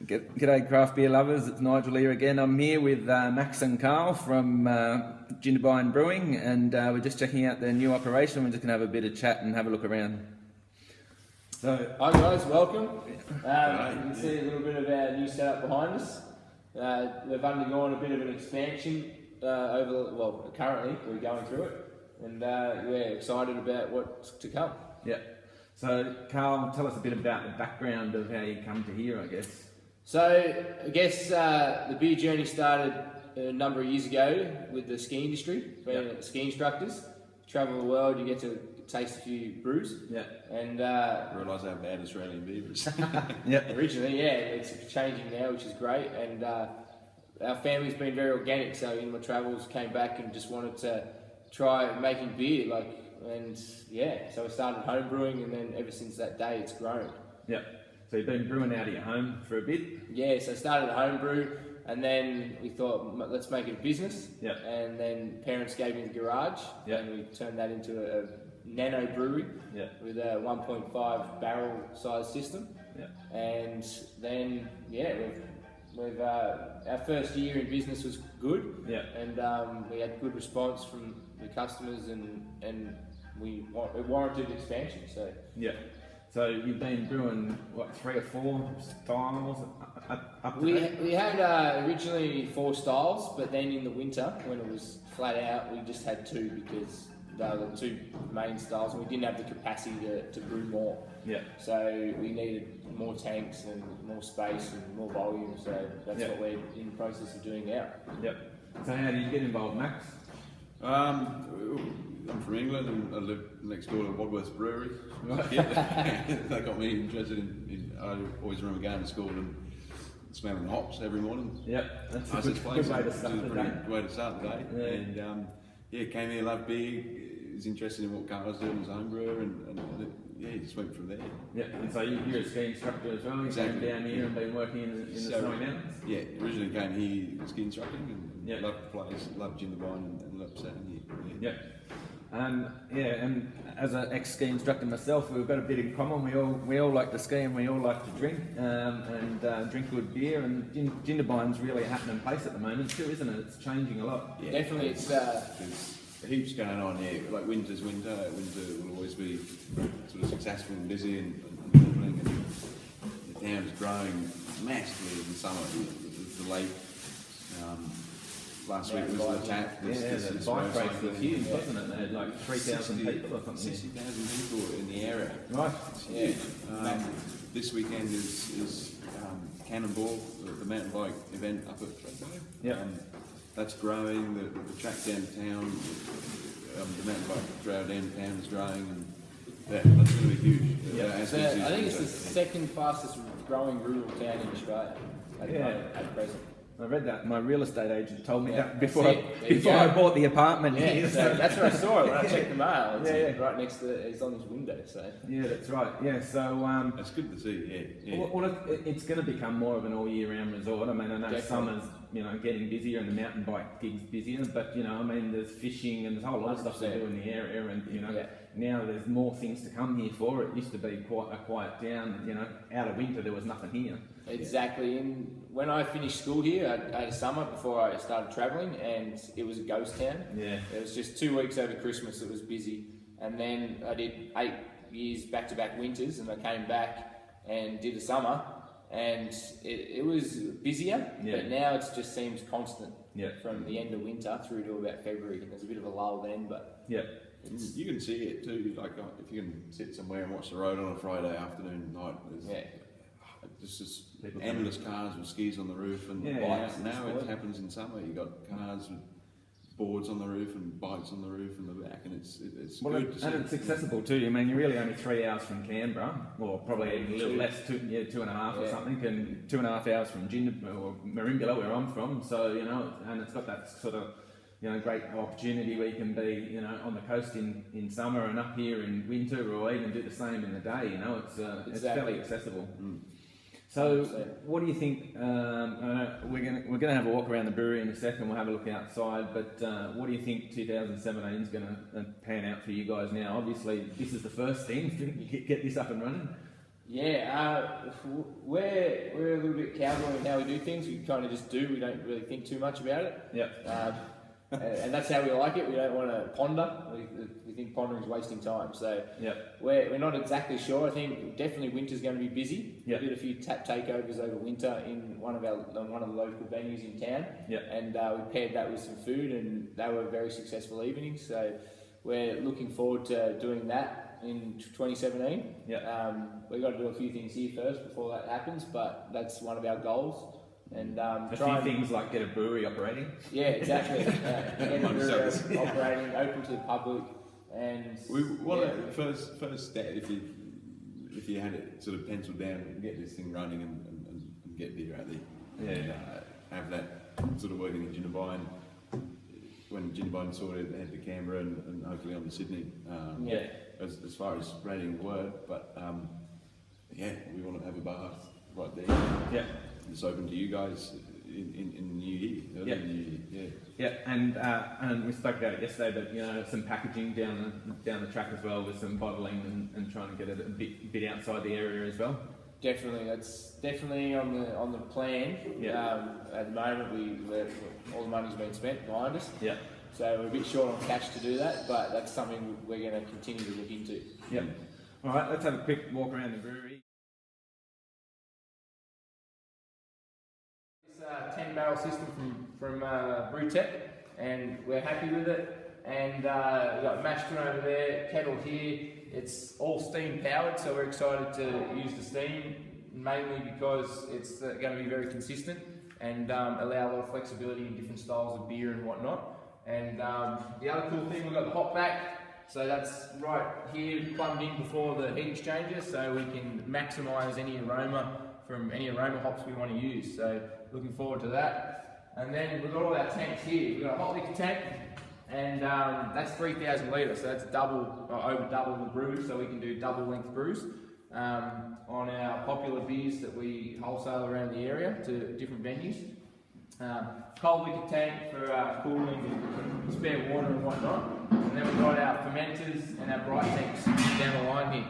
G'day craft beer lovers, it's Nigel here again. I'm here with Max and Carl from Jindabyne Brewing, and we're just checking out their new operation. We're just going to have a bit of chat and have a look around. So, hi guys, welcome. You can see a little bit of our new setup behind us. We've undergone a bit of an expansion currently we're going through it, and we're excited about what's to come. Yeah. So Carl, tell us a bit about the background of how you come to here, I guess. So I guess the beer journey started a number of years ago with the ski industry, being ski instructors. Travel the world, you get to taste a few brews. Yeah. And realise how bad Australian beer is. Yeah. Originally, it's changing now, which is great. And our family's been very organic, so in my travels came back and just wanted to try making beer, so I started home brewing, and then ever since that day it's grown. Yeah. So you've been brewing out of your home for a bit? Yeah, so I started at home brew, and then we thought, let's make it a business. Yeah. And then parents gave me the garage, and we turned that into a nano brewery with a 1.5 barrel size system. Yeah. And then, we've our first year in business was good. Yeah. And we had good response from the customers, and it warranted expansion. So yeah. So you've been brewing what, 3 or 4 styles up to date? We had originally 4 styles, but then in the winter when it was flat out, we just had 2 because they were the 2 main styles, and we didn't have the capacity to brew more. Yeah. So we needed more tanks and more space and more volume. So that's what we're in the process of doing now. Yep. So how did you get involved, Max? I'm from England and I live next door to Wadworth Brewery. Right. That got me interested in I always remember going to school and smelling hops every morning. Yep, that's a good way to start the day. Way to start the day. Yeah. And came here, loved beer, was interested in what Carl was doing as home brewer, and he just went from there. Yeah, and so you're a ski instructor as well. You came down here and been working in the Snowy Mountains. Yeah, originally came here ski instructing and loved the place, loved Jindabyne and loved staying here. Yeah. And as an ex-ski instructor myself, we've got a bit in common. We all like to ski and we all like to drink and drink good beer. And Jindabyne's really a happening place at the moment too, isn't it? It's changing a lot. Yeah, definitely. There's heaps going on here. Like winter's winter. Winter will always be sort of successful and busy and bubbling, and the town's growing massively in the summer. The lake. Last week was the tap. The bike race was huge, wasn't it? They had like 3,000 people or something. 60,000 people in the area. Right. Yeah. This weekend is Cannonball, the mountain bike event up at Thredbo. Yeah. That's growing. The track downtown, the mountain bike trail downtown is growing, and that's going to be huge. Yeah. I think it's the second fastest growing rural town in Australia at present. I read that. My real estate agent told me that before I bought the apartment. Yeah, so that's where I saw it when I checked the mail. It's right next to it's on his window. So yeah, that's right. Yeah, so that's good to see. Yeah. Well, it's going to become more of an all-year-round resort. I mean, I know summer's getting busier and the mountain bike gig's busier, but there's fishing and there's a whole lot of stuff to do in the area, and now there's more things to come here for. It used to be quite a quiet town. Out of winter there was nothing here. Exactly. And when I finished school here, I had a summer before I started travelling, and it was a ghost town. Yeah. It was just 2 weeks over Christmas. It was busy, and then I did 8 years back-to-back winters, and I came back and did a summer, and it was busier. Yeah. But now it just seems constant. Yeah. From the end of winter through to about February. There's a bit of a lull then, but you can see it too. Like if you can sit somewhere and watch the road on a Friday afternoon, night. There's just endless cars with skis on the roof and bikes. Now it happens in summer. You got cars with boards on the roof and bikes on the roof and the back, and it's good to see. And it's accessible too. I mean, you're really only 3 hours from Canberra, or probably even a little less, 2.5 or something, and 2.5 hours from Merimbula, where I'm from. So and it's got that sort of great opportunity where you can be on the coast in summer and up here in winter, or even do the same in the day. It's fairly accessible. So, what do you think? We're gonna have a walk around the brewery in a second. We'll have a look outside. But what do you think 2017 is going to pan out for you guys now? Obviously, this is the first thing. You get this up and running. Yeah, we're a little bit cowboy in how we do things. We kind of just do. We don't really think too much about it. Yeah. And that's how we like it. We don't want to ponder. We think pondering is wasting time. So we're not exactly sure. I think definitely winter's going to be busy. We did a few tap takeovers over winter in one of the local venues in town. And we paired that with some food, and they were very successful evenings. So we're looking forward to doing that in 2017. We've got to do a few things here first before that happens, but that's one of our goals. And a few things like get a brewery operating. Yeah, exactly. Get a brewery operating, open to the public, and first step if you had it sort of penciled down and get this thing running and get beer out there. Have that sort of working in Jindabyne. When Jindabyne sort of had to Canberra and hopefully on to Sydney. As far as spreading word, but we want to have a bar right there. It's open to you guys in the new year. And we spoke about it yesterday, but some packaging down the track as well, with some bottling and trying to get it a bit outside the area as well. Definitely, that's definitely on the plan. At the moment, all the money's been spent behind us. So we're a bit short on cash to do that, but that's something we're going to continue to look into. All right, let's have a quick walk around the brewery. 10-barrel system from Brewtech, and we're happy with it. And we've got mash tun over there, kettle here. It's all steam powered, so we're excited to use the steam, mainly because it's going to be very consistent and allow a lot of flexibility in different styles of beer and whatnot. And the other cool thing, we've got the hop back. So that's right here, plumbed in before the heat exchanger, so we can maximise any aroma from any aroma hops we want to use. So looking forward to that. And then we've got all our tanks here. We've got a hot liquor tank, and that's 3,000 litres, so that's over double the brews, so we can do double length brews on our popular beers that we wholesale around the area to different venues. Cold liquor tank for cooling, spare water and whatnot. And then we've got our fermenters and our bright tanks down the line here.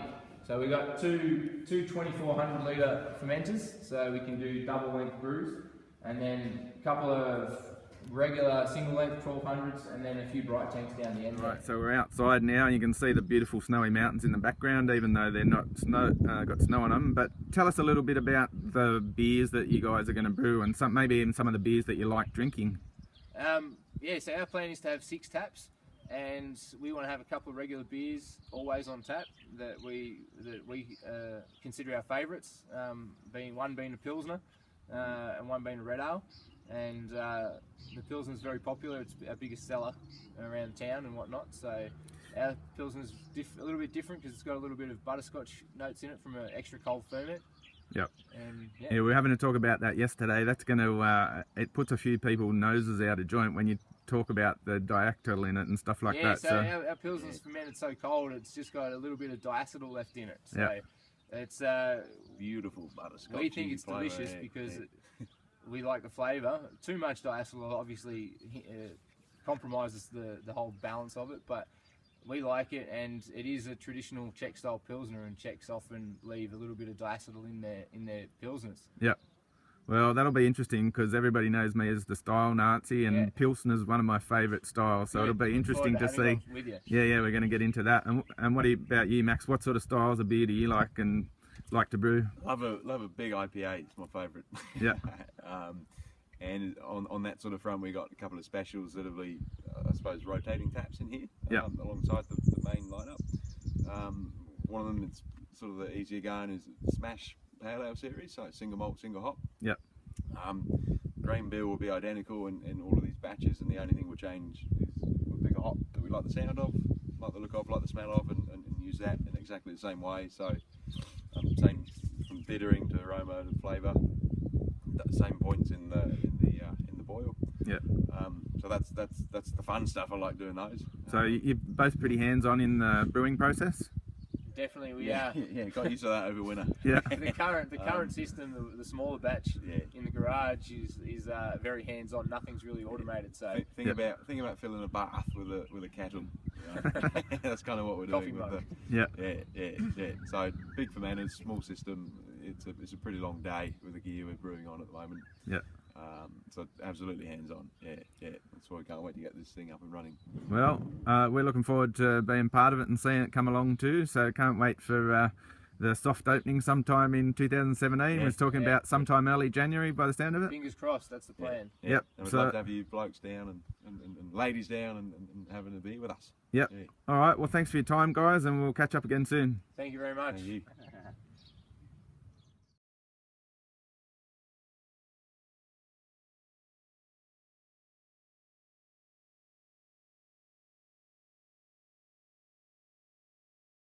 So we've got two 2,400 litre fermenters, so we can do double length brews, and then a couple of regular single length 1200s, and then a few bright tanks down the end. Right, so we're outside now, and you can see the beautiful snowy mountains in the background, even though they're not got snow on them. But tell us a little bit about the beers that you guys are going to brew, and maybe even some of the beers that you like drinking. So our plan is to have 6 taps, and we want to have a couple of regular beers always on tap that we consider our favourites. One being a Pilsner, and one being a Red Ale. And the Pilsner is very popular. It's our biggest seller around town and whatnot. So our Pilsner is a little bit different because it's got a little bit of butterscotch notes in it from an extra cold ferment. And, we were having to talk about that yesterday. That's going to it puts a few people's noses out of joint when you talk about the diacetyl in it and stuff like that. So our Pilsner's fermented so cold, it's just got a little bit of diacetyl left in it. So it's beautiful butterscotch. We think it's delicious because we like the flavour. Too much diacetyl obviously compromises the whole balance of it, but we like it, and it is a traditional Czech style Pilsner, and Czechs often leave a little bit of diacetyl in their Pilsners. Well, that'll be interesting because everybody knows me as the style Nazi, and Pilsner's one of my favourite styles, so it'll be interesting to see. We're going to get into that. And what about you, Max? What sort of styles of beer do you like and like to brew? Love a big IPA. It's my favourite. And on that sort of front, we got a couple of specials that'll be, I suppose, rotating taps in here alongside the main lineup. One of them, it's sort of the easier going, is Smash Pale Ale series, so single malt, single hop. Grain bill will be identical in all of these batches, and the only thing we'll change is we'll pick a hop that we like the sound of, like the look of, like the smell of, and use that in exactly the same way. So same from bittering to aroma to flavour, same points in the boil. So that's the fun stuff. I like doing those. So you're both pretty hands-on in the brewing process? Definitely, we are. Got used to that over winter. The current system, the smaller batch in the garage. garage is very hands-on. Nothing's really automated. So think about filling a bath with a kettle. You know? That's kind of what we're doing with yeah. So big fermenters, small system. It's a pretty long day with the gear we're brewing on at the moment. Yeah. So absolutely hands-on. Yeah. That's why we can't wait to get this thing up and running. Well, we're looking forward to being part of it and seeing it come along too. So can't wait for the soft opening sometime in 2017. We're talking about sometime early January by the sound of it. Fingers crossed, that's the plan. Yep. And we'd love to have you blokes down and ladies down and having a beer with us. Yep. All right. Well, thanks for your time, guys, and we'll catch up again soon. Thank you very much. Thank you.